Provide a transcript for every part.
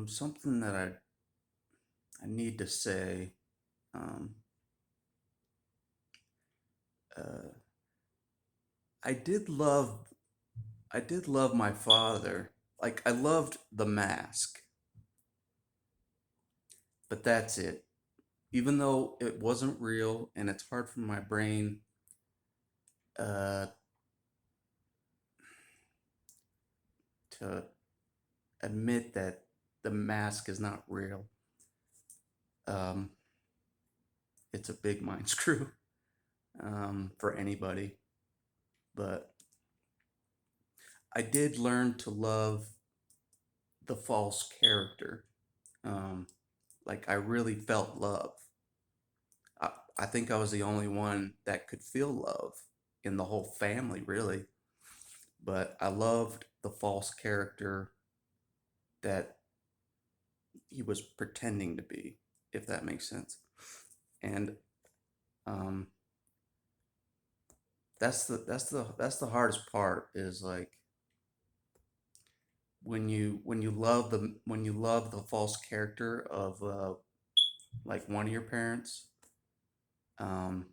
Something that I need to say. Um, uh, I did love I did love my father. Like I loved The Mask, but that's it. Even though it wasn't real and it's hard for my brain uh, to admit that The Mask is not real. Um, it's a big mind screw for anybody. But I did learn to love the false character. Um, like I really felt love. I, I think I was the only one that could feel love in the whole family, really. But I loved the false character that he was pretending to be, if that makes sense. And um, that's the hardest part is like when you love the false character of like one of your parents. Um,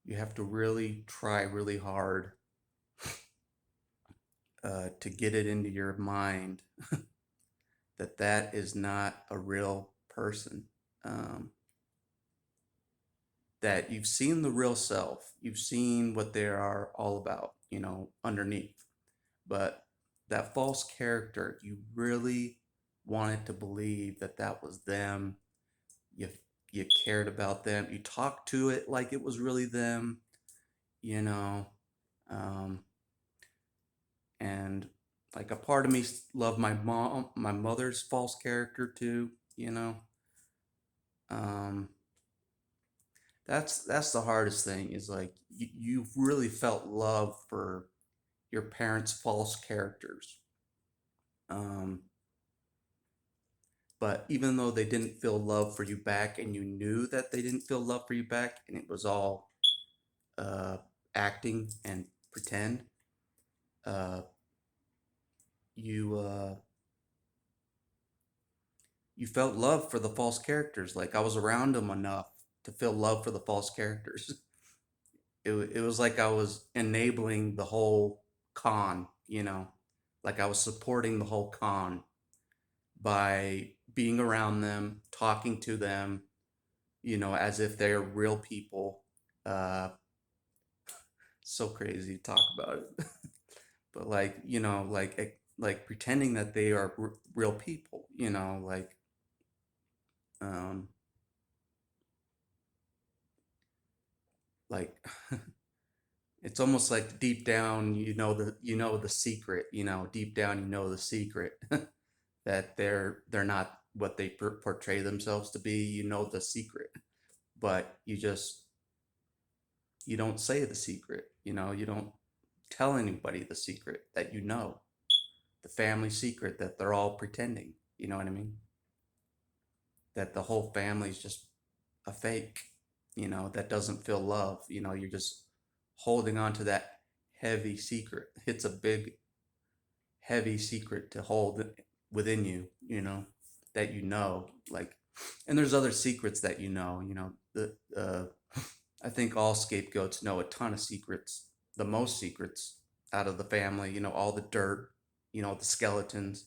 you have to really try really hard to get it into your mind that that is not a real person. Um, that you've seen the real self, you've seen what they are all about, underneath. But that false character, you really wanted to believe that that was them. You you cared about them. You talked to it like it was really them, you know. Um, and like a part of me loved my mother's false character too, you know. Um, that's the hardest thing is like you really felt love for your parents' false characters. Um, but even though they didn't feel love for you back, and you knew that they didn't feel love for you back, and it was all uh, acting and pretend, uh, you you felt love for the false characters. Like I was around them enough to feel love for the false characters. It was like I was enabling the whole con, like I was supporting the whole con by being around them, talking to them, as if they're real people. Uh, so crazy to talk about it, but like, like pretending that they are real people, um, like it's almost like deep down, the secret, deep down, the secret that they're not what they portray themselves to be, the secret, but you don't say the secret, you don't tell anybody the secret that the family secret that they're all pretending, you know what I mean? That the whole family's just a fake, that doesn't feel love, you're just holding on to that heavy secret. It's a big, heavy secret to hold within you, that like, and there's other secrets that I think all scapegoats know a ton of secrets, the most secrets out of the family, all the dirt, the skeletons,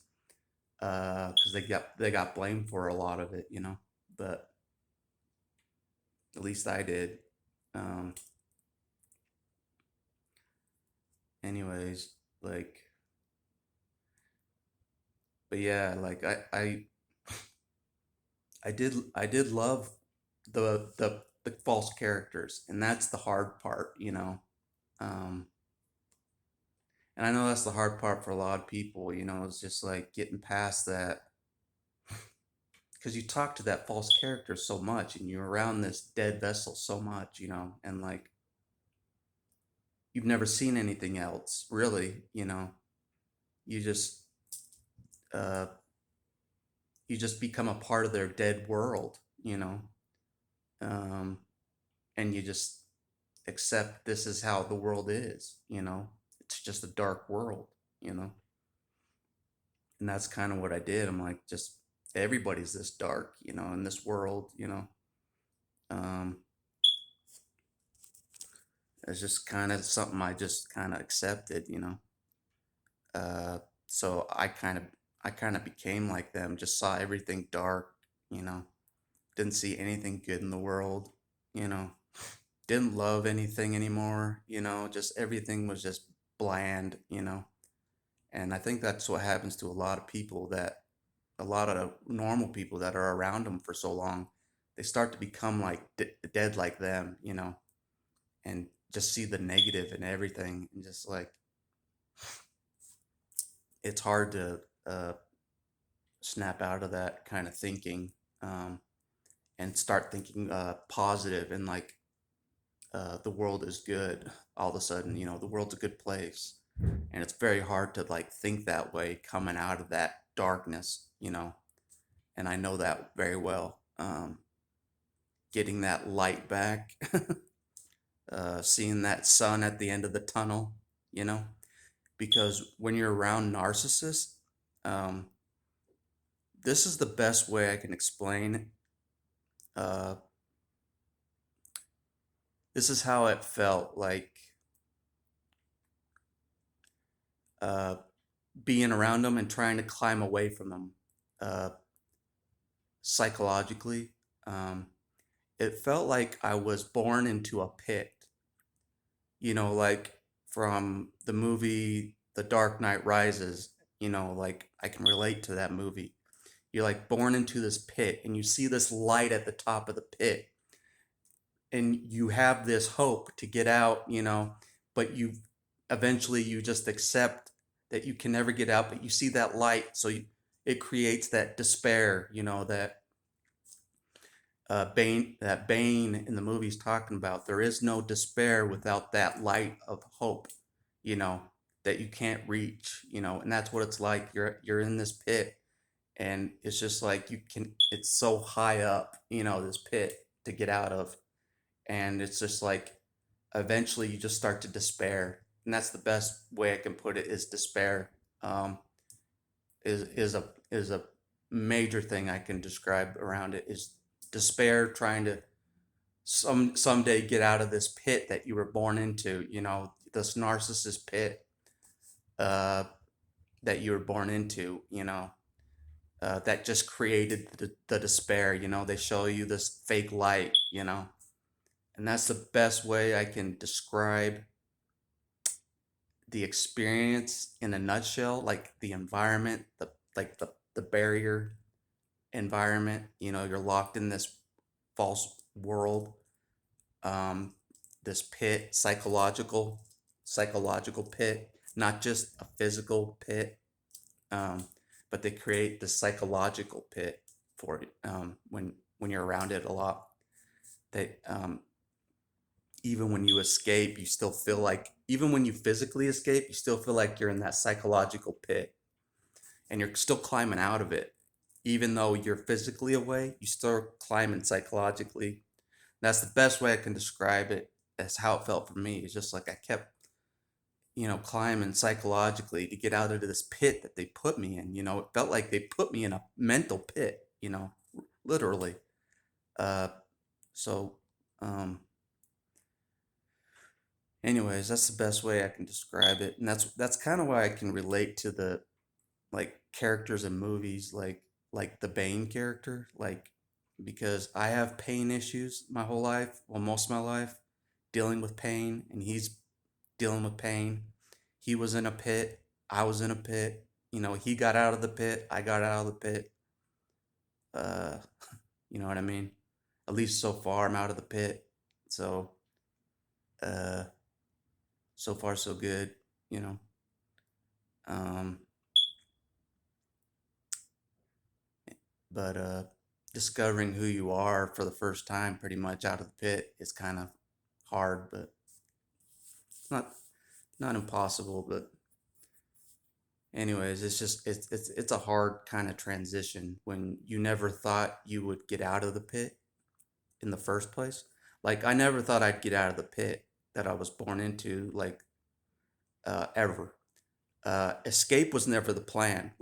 because they got blamed for a lot of it, but at least I did. Um, anyways, like, but yeah, like I did love the false characters, and that's the hard part, Um, and I know that's the hard part for a lot of people, it's just like getting past that because you talk to that false character so much, and you're around this dead vessel so much, and like you've never seen anything else, really, you just uh, you just become a part of their dead world, um, and you just accept this is how the world is, it's just a dark world, you know. And that's kind of what I did. I'm like, just everybody's this dark, in this world. Um, it's just kind of something I just kind of accepted. Uh, so I kind of became like them, just saw everything dark, you know, didn't see anything good in the world, you know, didn't love anything anymore, just everything was just bland. And I think that's what happens to a lot of people, that a lot of normal people that are around them for so long, they start to become like dead like them, and just see the negative in everything, and just like it's hard to snap out of that kind of thinking, um, and start thinking positive, and like the world is good all of a sudden, the world's a good place. And it's very hard to like think that way coming out of that darkness. And I know that very well. Getting that light back, seeing that sun at the end of the tunnel, you know, because when you're around narcissists, um, this is the best way I can explain. Uh, this is how it felt like, uh, being around them and trying to climb away from them, uh, psychologically. Um, it felt like I was born into a pit, like from the movie The Dark Knight Rises. Like I can relate to that movie. You're like born into this pit, and you see this light at the top of the pit, and you have this hope to get out, but eventually you just accept that you can never get out, but you see that light, so it creates that despair, that Bane in the movie's talking about. There is no despair without that light of hope, you know, that you can't reach, and that's what it's like. You're in this pit, and it's just like it's so high up, this pit to get out of. And it's just like eventually you just start to despair. And that's the best way I can put it, is despair. Um, is a major thing I can describe around it, is despair, trying to someday get out of this pit that you were born into, this narcissist pit, uh, that you were born into, that just created the despair. They show you this fake light, and that's the best way I can describe the experience in a nutshell. Like the environment, the barrier environment, you're locked in this false world, um, this pit, psychological pit, not just a physical pit, um, but they create the psychological pit for it, when you're around it a lot. They Even when you escape, you still feel like, even when you physically escape, you still feel like you're in that psychological pit, and you're still climbing out of it. Even though you're physically away, you still climbing psychologically. That's the best way I can describe it. That's how it felt for me. It's just like I kept, climbing psychologically to get out of this pit that they put me in. It felt like they put me in a mental pit, literally. Uh, so, um, anyways, that's the best way I can describe it, and that's kind of why I can relate to the like characters in movies, like the Bane character, like, because I have pain issues my whole life, well, most of my life, dealing with pain, and he's dealing with pain. He was in a pit, I was in a pit. He got out of the pit, I got out of the pit. Uh, you know what I mean? At least so far, I'm out of the pit. So, uh, so far so good. You know. Um, but discovering who you are for the first time, pretty much out of the pit, is kind of hard, but not not impossible. But anyways, it's a hard kind of transition when you never thought you would get out of the pit in the first place. Like I never thought I'd get out of the pit that I was born into, like, ever. Escape was never the plan.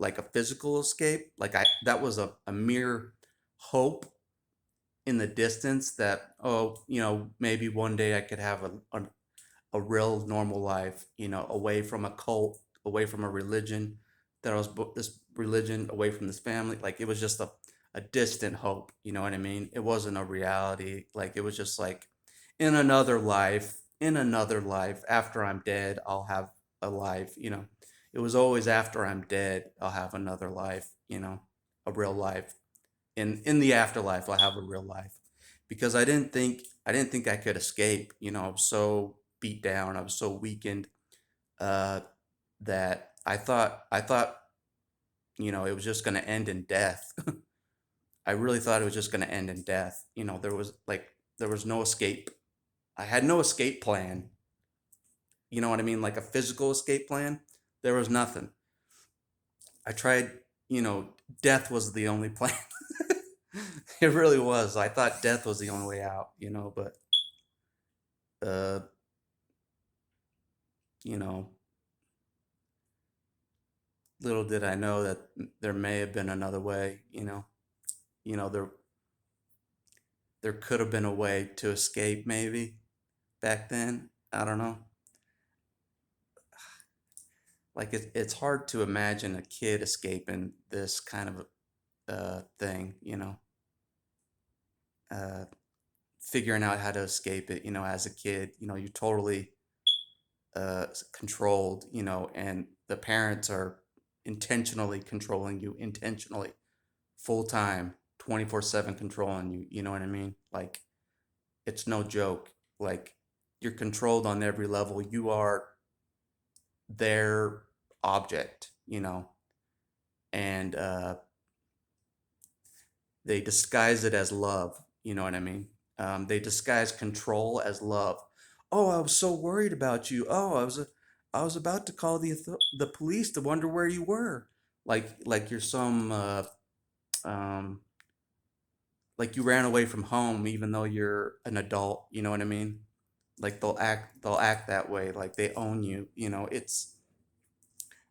like a physical escape. Like that was a mere hope in the distance that, oh, maybe one day I could have a real normal life, away from a cult, away from a religion, this religion, away from this family. Like it was just a distant hope, you know what I mean? It wasn't a reality. Like it was just like in another life, after I'm dead, I'll have a life. It was always after I'm dead, I'll have another life, a real life. In the afterlife, I'll have a real life. Because I didn't think I could escape. I was so beat down, I was so weakened, uh, that I thought it was just going to end in death. I really thought it was just going to end in death. There was no escape. I had no escape plan. You know what I mean? Like a physical escape plan. There was nothing. I tried. You know, death was the only plan. It really was. I thought death was the only way out. But uh, you know, little did I know that there may have been another way. There could have been a way to escape, maybe back then. I don't know. Like it's hard to imagine a kid escaping this kind of thing. Uh, Figuring out how to escape it. As a kid, you're totally controlled. And the parents are intentionally controlling you, intentionally, full time, 24/7 controlling you. You know what I mean? Like it's no joke. Like you're controlled on every level. You are their object, and they disguise it as love. You know what I mean? They disguise control as love. Oh, I was so worried about you. Oh, I was about to call the police to wonder where you were. Like you're some um, like you ran away from home even though you're an adult. You know what I mean? Like they'll act that way. Like they own you. It's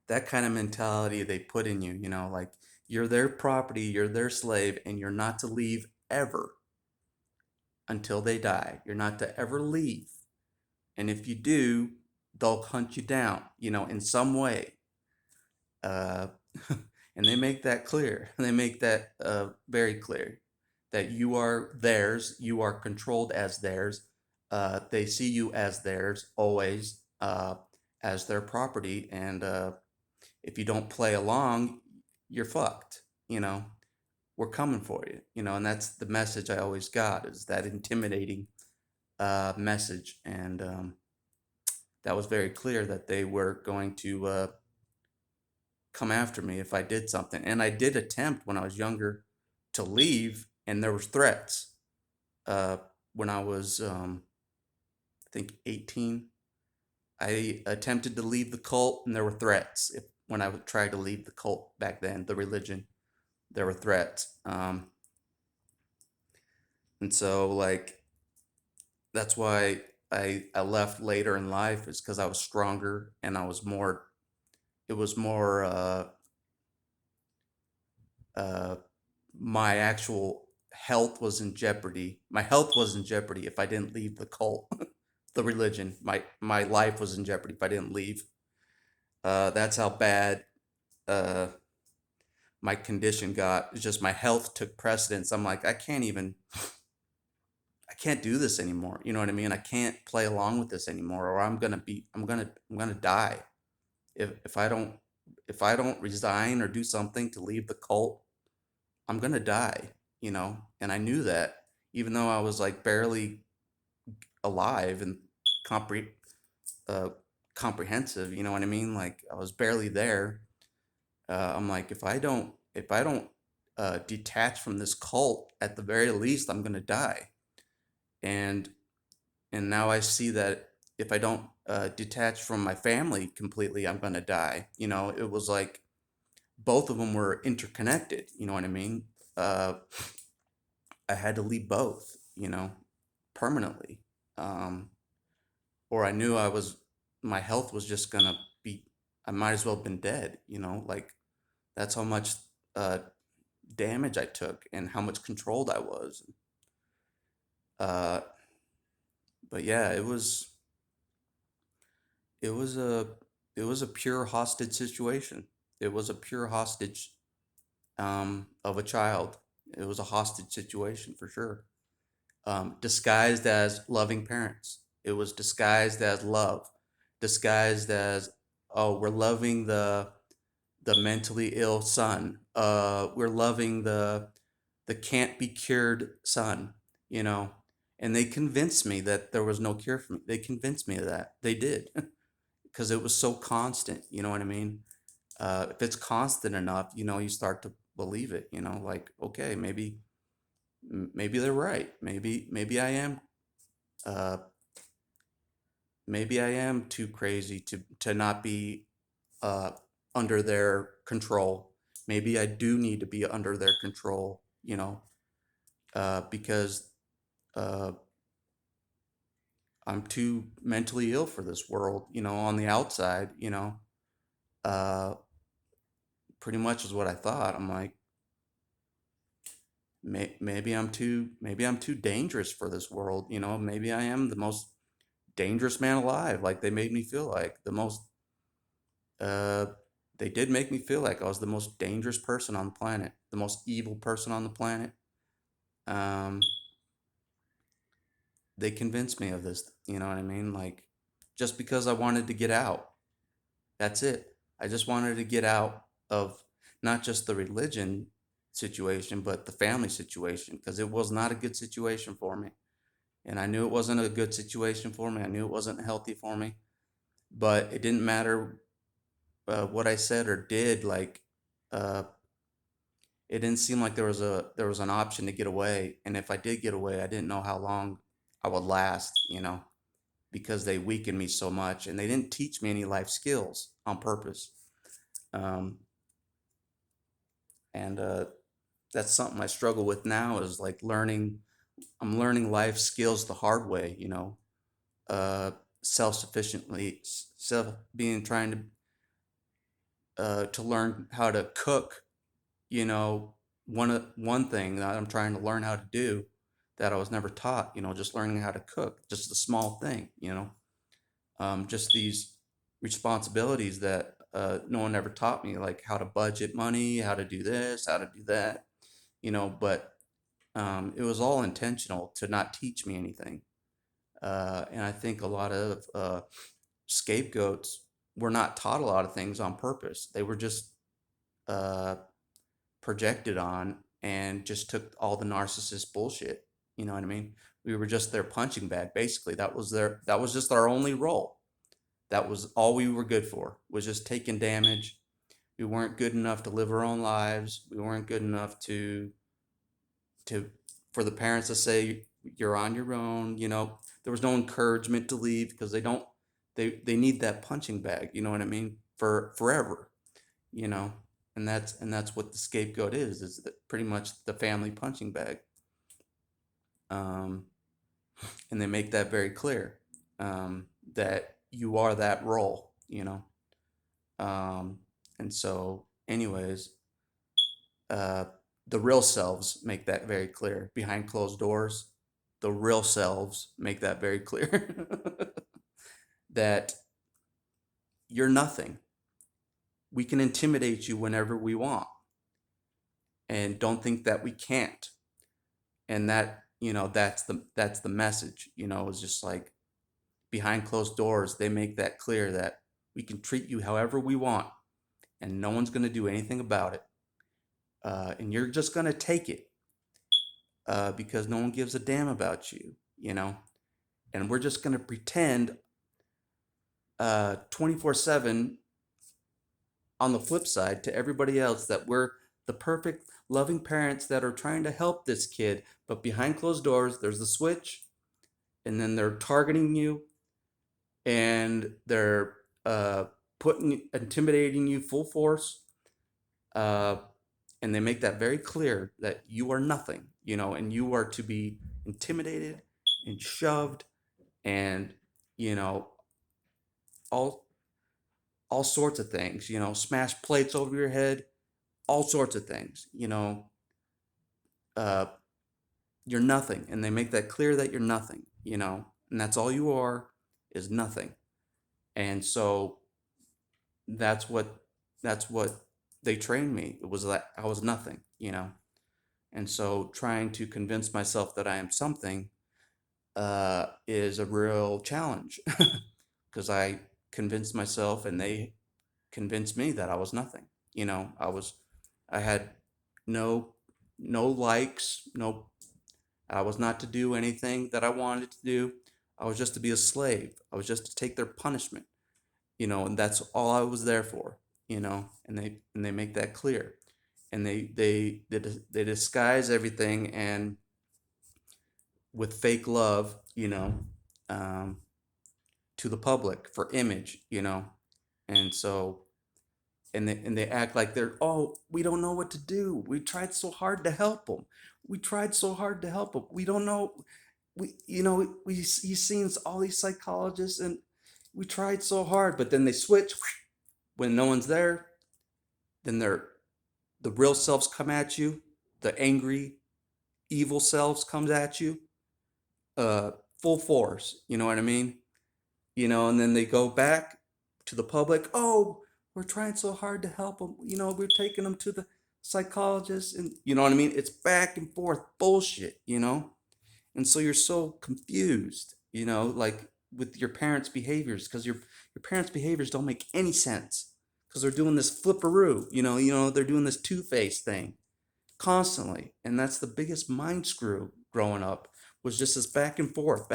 that kind of mentality they put in you. Like you're their property, you're their slave, and you're not to leave ever until they die. You're not to ever leave. And if you do, they'll hunt you down, in some way. Uh, and they make that clear. They make that very clear that you are theirs. You are controlled as theirs. They see you as theirs always, as their property. And if you don't play along, you're fucked. We're coming for you. And that's the message I always got, is that intimidating message. And that was very clear that they were going to come after me if I did something. And I did attempt when I was younger to leave, and there was threats. Uh, when I was, I think, 18, I attempted to leave the cult, and there were threats. When I would try to leave the cult back then, the religion, there were threats. And so, like, that's why I left later in life, is because I was stronger and I was more. It was more. Uh, my actual health was in jeopardy. My health was in jeopardy if I didn't leave the cult, the religion. My life was in jeopardy if I didn't leave. That's how bad uh, my condition got. It's just my health took precedence. I'm like, I can't do this anymore. You know what I mean? I can't play along with this anymore, or I'm gonna die if I don't resign or do something to leave the cult. I'm gonna die. And I knew that, even though I was like barely alive and compre uh, comprehensive. You know what I mean? Like I was barely there. I'm like, if I don't detach from this cult, at the very least, I'm gonna die. And and now I see that if I don't detach from my family completely, I'm gonna die. It was like both of them were interconnected. You know what I mean? Uh, I had to leave both. Permanently. Um, or I knew my health was just gonna be, I might as well have been dead. Like That's how much uh, damage I took and how much controlled I was. Uh, but yeah, it was a it was a pure hostage situation. It was a pure hostage of a child. It was a hostage situation for sure. Disguised as loving parents. It was disguised as love, disguised as, oh, we're loving the mentally ill son. We're loving the can't be cured son. You know, and they convinced me that there was no cure for me. They convinced me of that. They did because it was so constant. You know what I mean? If it's constant enough, you start to believe it. Like, okay, maybe they're right. Maybe I am uh, maybe I am too crazy to not be uh, under their control. Maybe I do need to be under their control, because uh, I'm too mentally ill for this world, on the outside, uh, pretty much is what I thought. I'm like, maybe I'm too dangerous for this world, maybe I am the most dangerous man alive. Like they made me feel like the most Uh, they did make me feel like I was the most dangerous person on the planet, the most evil person on the planet. Um, they convinced me of this, you know what I mean? Like, just because I wanted to get out, that's it. I just wanted to get out of not just the religion situation, but the family situation, because it was not a good situation for me. And I knew it wasn't a good situation for me. I knew it wasn't healthy for me, but it didn't matter what I said or did. Like, uh, it didn't seem like there was an option to get away, and if I did get away, I didn't know how long I would last, because they weakened me so much and they didn't teach me any life skills on purpose. um, and that's something I struggle with now, is like I'm learning life skills the hard way, uh, self-sufficiently, self being trying to learn how to cook. you know, one thing that I'm trying to learn how to do that I was never taught, just learning how to cook, just a small thing, just these responsibilities that no one ever taught me, like how to budget money, how to do this, how to do that, but it was all intentional to not teach me anything. And I think a lot of scapegoats were not taught a lot of things on purpose. They were just uh, projected on and just took all the narcissist bullshit. You know what I mean? We were just their punching bag, basically. That was just our only role. That was all we were good for, was just taking damage. We weren't good enough to live our own lives. We weren't good enough to for the parents to say you're on your own. There was no encouragement to leave, because they need that punching bag. You know what I mean? For forever. You know, and that's what the scapegoat is pretty much the family punching bag. um, and they make that very clear, that you are that role, um, and so anyways, uh, the real selves make that very clear behind closed doors. The real selves make that very clear that you're nothing. We can intimidate you whenever we want, and don't think that we can't. And that's the message. It's just like behind closed doors they make that clear that we can treat you however we want, and no one's going to do anything about it, and you're just going to take it, because no one gives a damn about you. And we're just going to pretend 24/7 on the flip side to everybody else that we're the perfect loving parents that are trying to help this kid, but behind closed doors there's the switch, and then they're targeting you, and they're intimidating you full force, uh, and they make that very clear that you are nothing, and you are to be intimidated and shoved, and you know all all sorts of things, smash plates over your head, all sorts of things, uh, you're nothing. And they make that clear that you're nothing, and that's all you are, is nothing. And so that's what, that's what they trained me. It was that I was nothing. And so trying to convince myself that I am something is a real challenge because I convinced myself and they convinced me that I was nothing. I had no, no likes, no, I was not to do anything that I wanted to do. I was just to be a slave. I was just to take their punishment, and that's all I was there for, and they make that clear. And they disguise everything and with fake love, um, to the public for image, and so and they act like they're, oh, we don't know what to do. We tried so hard to help them. We tried so hard to help them. We don't know. He's seen all these psychologists and we tried so hard, but then they switch when no one's there. Then the real selves come at you. The angry, evil selves comes at you, uh, full force. You know what I mean? And then they go back to the public. Oh, we're trying so hard to help them. We're taking them to the psychologist, and you know what I mean? It's back and forth bullshit. And so you're so confused, like with your parents' behaviors, because your parents' behaviors don't make any sense because they're doing this flipperoo, they're doing this two-face thing constantly. And that's the biggest mind screw growing up, was just this back and forth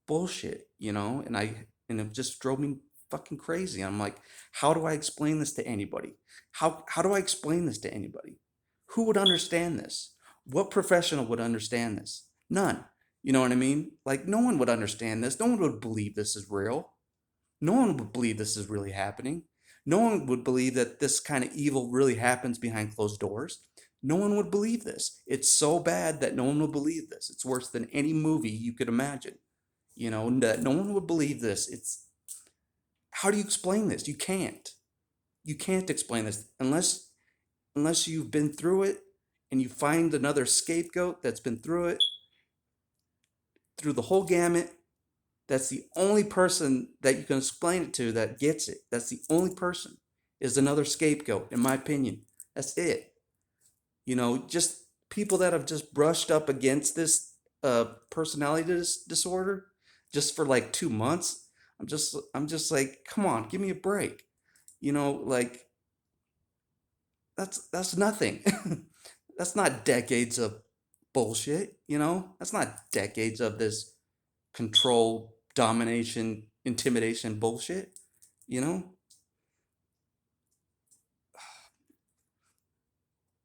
bullshit, and it just drove me fucking crazy. I'm like, how do I explain this to anybody? How do I explain this to anybody? Who would understand this? What professional would understand this? None. You know what I mean? Like, no one would understand this. No one would believe this is real. No one would believe this is really happening. No one would believe that this kind of evil really happens behind closed doors. No one would believe this. It's so bad that no one would believe this. It's worse than any movie you could imagine. That no one would believe this. It's, how do you explain this? You can't. You can't explain this unless you've been through it and you find another scapegoat that's been through it, through the whole gamut. That's the only person that you can explain it to that gets it. That's the only person, is another scapegoat, in my opinion. That's it. Just people that have just brushed up against this personality disorder just for like 2 months. I'm just like, come on, give me a break. Like, that's nothing. That's not decades of bullshit. That's not decades of this control, domination, intimidation bullshit. You know,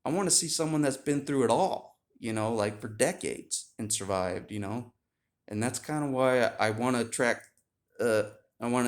I want to see someone that's been through it all, like for decades and survived, and that's kind of why I want to attract, I want to